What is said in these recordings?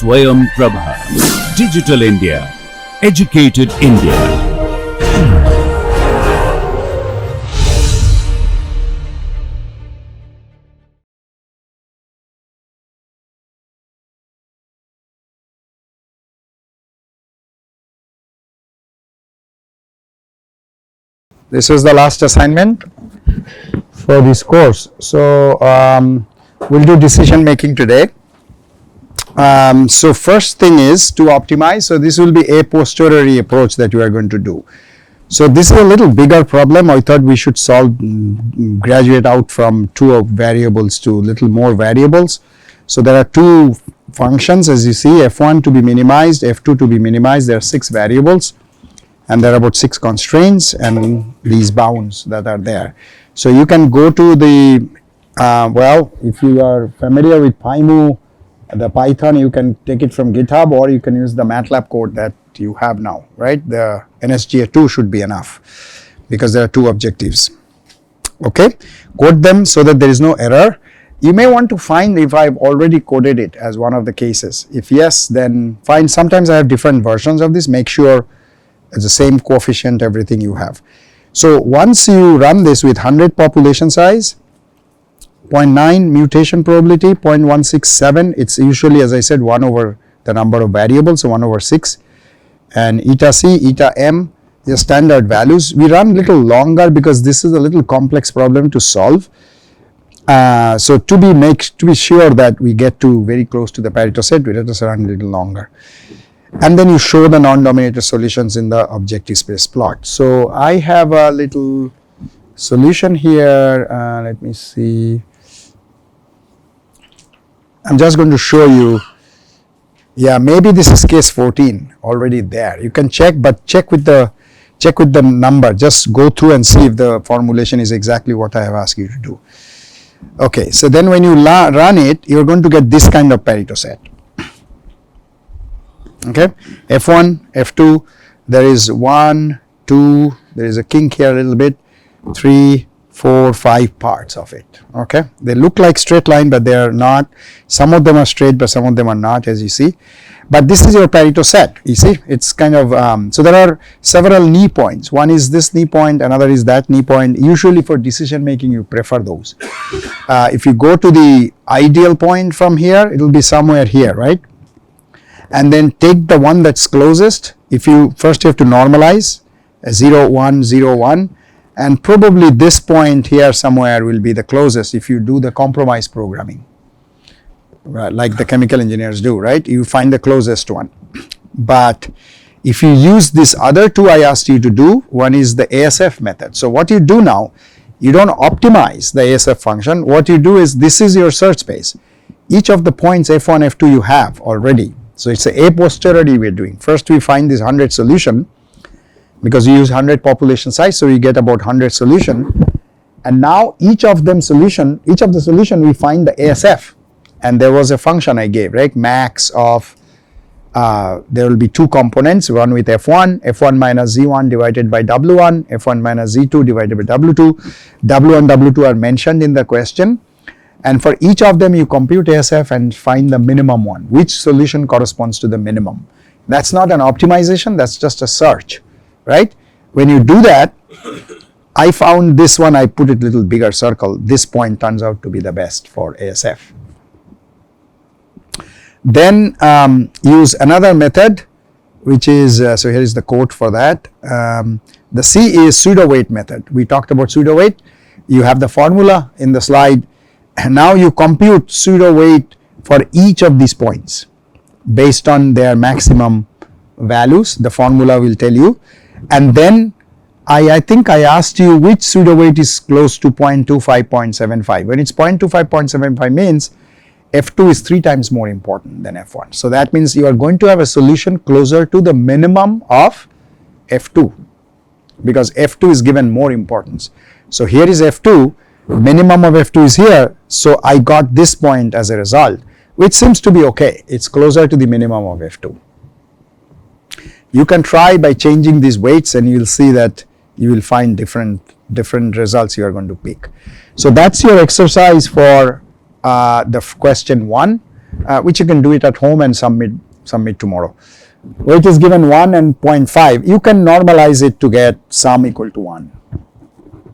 Swayam Prabha. Digital India. Educated India. This is the last assignment for this course. So we'll do decision making today. So first thing is to optimize. So this will be a posteriori approach that we are going to do. So this is a little bigger problem. I thought we should graduate out from two variables to little more variables. So there are two functions, as you see, f1 to be minimized, f2 to be minimized. There are 6 variables. And there are about 6 constraints and these bounds that are there. So you can go to the, well, if you are familiar with PyMu, the Python, you can take it from GitHub, or you can use the MATLAB code that you have now, right? The NSGA2 should be enough because there are 2 objectives. Okay, code them so that there is no error. You may want to find if I've already coded it as one of the cases. If yes, then fine. Sometimes I have different versions of this. Make sure it's the same coefficient, everything you have. So once you run this with 100 population size, 0.9 mutation probability, 0.167, it's usually, as I said, 1 over the number of variables, so 1 over 6, and eta c, eta m, the standard values. We run little longer because this is a little complex problem to solve. So to be sure that we get to very close to the Pareto set, we let us run a little longer. And then you show the non-dominator solutions in the objective space plot. So I have a little solution here. Let me see. I'm just going to show you. Yeah, maybe this is case 14 already there. You can check, but check with the number. Just go through and see if the formulation is exactly what I have asked you to do. Okay, so then when you run it, you're going to get this kind of Pareto set. Okay, f1, f2, there is 1, 2, there is a kink here a little bit, 3, 4, 5 parts of it. Okay, they look like straight line, but they are not. Some of them are straight, but some of them are not, as you see. But this is your Pareto set. You see, it's kind of so there are several knee points. One is this knee point, another is that knee point. Usually for decision making, you prefer those. If you go to the ideal point from here, it will be somewhere here, right? And then take the one that's closest. If you first have to normalize 0, 1, 0, 1, and probably this point here somewhere will be the closest if you do the compromise programming, right, like the chemical engineers do, right? You find the closest one. But if you use this other 2 I asked you to do, one is the ASF method. So what you do now, you don't optimize the ASF function. What you do is, this is your search space. Each of the points f1, f2 you have already. So it's a posteriori we are doing. First we find this 100 solution because you use 100 population size, so you get about 100 solution. And now each of the solution we find the ASF, and there was a function I gave, right? Max of there will be 2 components, one with f1 minus z1 divided by w1, f1 minus z2 divided by w2. W1, w2 are mentioned in the question. And for each of them you compute ASF and find the minimum one, which solution corresponds to the minimum. That's not an optimization, that's just a search, right? When you do that, I found this one, I put it little bigger circle. This point turns out to be the best for ASF. Then use another method, which is, so here is the code for that. The C is pseudo weight method. We talked about pseudo weight. You have the formula in the slide. And now you compute pseudo weight for each of these points based on their maximum values. The formula will tell you. And then I think I asked you which pseudo weight is close to 0.25, 0.75. When it's 0.25, 0.75 means f2 is 3 times more important than f1. So that means you are going to have a solution closer to the minimum of f2 because f2 is given more importance. So here is f2. Minimum of f2 is here, so I got this point as a result, which seems to be okay. It's closer to the minimum of f2. You can try by changing these weights and you will see that you will find different results you are going to pick. So that's your exercise for the question 1. which you can do it at home and submit tomorrow. Weight is given 1 and 0.5. You can normalize it to get sum equal to 1.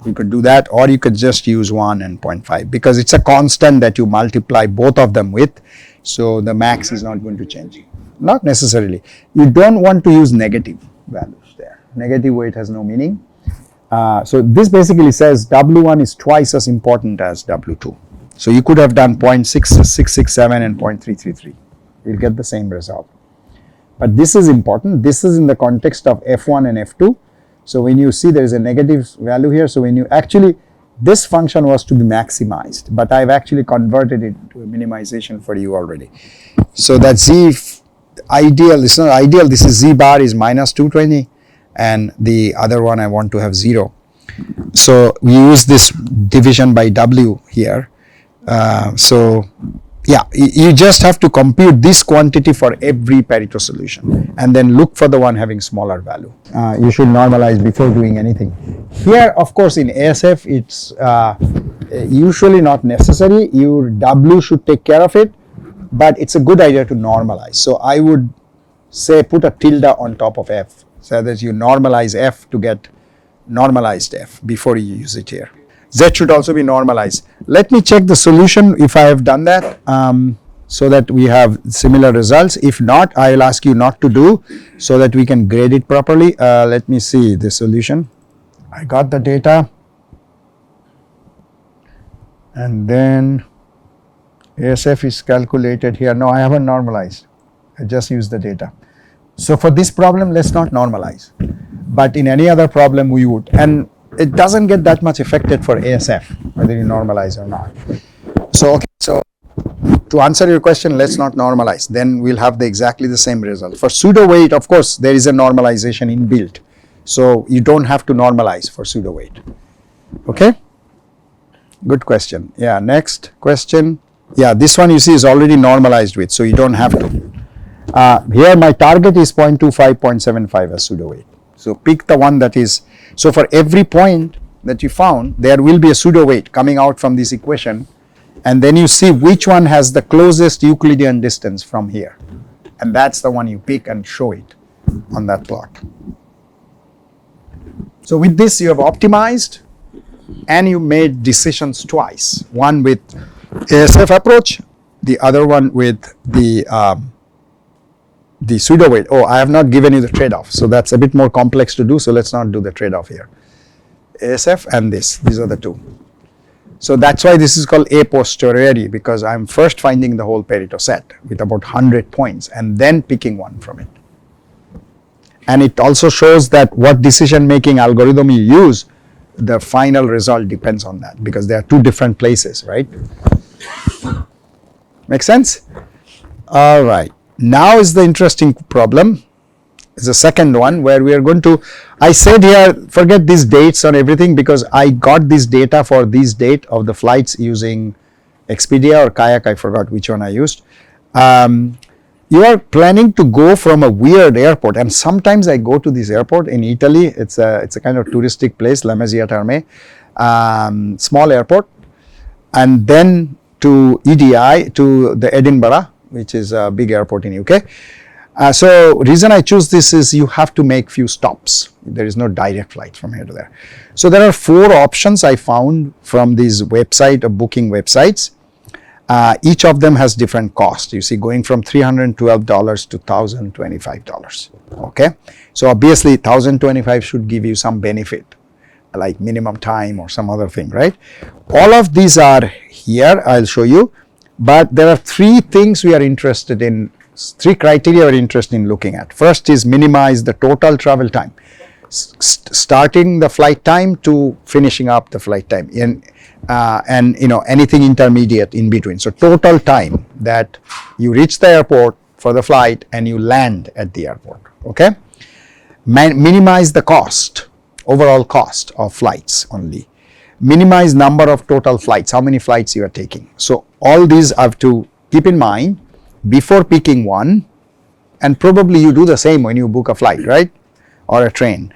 You could do that, or you could just use 1 and 0.5 because it's a constant that you multiply both of them with, so the max is not going to change. Not necessarily. You don't want to use negative values there. Negative weight has no meaning. So this basically says W1 is twice as important as W2. So you could have done 0.6667 and 0.333. You'll get the same result. But this is important. This is in the context of F1 and F2. So when you see there is a negative value here, so when you actually, this function was to be maximized, but I've actually converted it to a minimization for you already. So that Z ideal, this is not ideal, this is Z bar is minus 220 and the other one I want to have 0. So we use this division by W here. So yeah, you just have to compute this quantity for every Pareto solution and then look for the one having smaller value. You should normalize before doing anything. Here, of course, in ASF, it's usually not necessary. Your W should take care of it, but it's a good idea to normalize. So I would say put a tilde on top of F so that you normalize F to get normalized F before you use it here. Z should also be normalized. Let me check the solution if I have done that so that we have similar results. If not, I will ask you not to do so that we can grade it properly. Let me see the solution. I got the data and then ASF is calculated here. No, I haven't normalized. I just used the data. So for this problem, let's not normalize. But in any other problem, we would. And it doesn't get that much affected for ASF, whether you normalize or not. So, okay, so to answer your question, let's not normalize. Then we'll have exactly the same result. For pseudo weight, of course, there is a normalization inbuilt. So you don't have to normalize for pseudo weight. Okay? Good question. Yeah, next question. Yeah, this one you see is already normalized with, so you don't have to. Here my target is 0.25, 0.75 as pseudo weight. So pick the one that is, so for every point that you found, there will be a pseudo weight coming out from this equation, and then you see which one has the closest Euclidean distance from here, and that's the one you pick and show it on that plot. So with this you have optimized and you made decisions twice, one with ASF approach, the other one with the pseudo weight. Oh, I have not given you the trade-off, so that's a bit more complex to do, so let's not do the trade-off here. ASF and this, these are the two. So that's why this is called a posteriori, because I'm first finding the whole Pareto set with about 100 points and then picking one from it. And it also shows that what decision making algorithm you use, the final result depends on that, because there are two different places, right? Make sense? All right. Now is the interesting problem. It's the second one where we are going to, I said here, forget these dates on everything because I got this data for this date of the flights using Expedia or Kayak, I forgot which one I used. You are planning to go from a weird airport, and sometimes I go to this airport in Italy. It's a kind of touristic place, La Mezzia Terme, small airport, and then to EDI, to the Edinburgh, which is a big airport in UK. So reason I choose this is you have to make few stops. There is no direct flight from here to there. So there are 4 options I found from these website or booking websites. Each of them has different cost. You see, going from $312 to $1,025. Okay, so obviously $1,025 should give you some benefit, like minimum time or some other thing, right? All of these are here. I'll show you, but there are 3 things we are interested in. 3 criteria we are interested in looking at. First is minimize the total travel time, starting the flight time to finishing up the flight time, and you know, anything intermediate in between. So total time that you reach the airport for the flight and you land at the airport. Okay, minimize the cost, overall cost of flights only. Minimize number of total flights, how many flights you are taking. So all these have to keep in mind before picking one, and probably you do the same when you book a flight, right, or a train.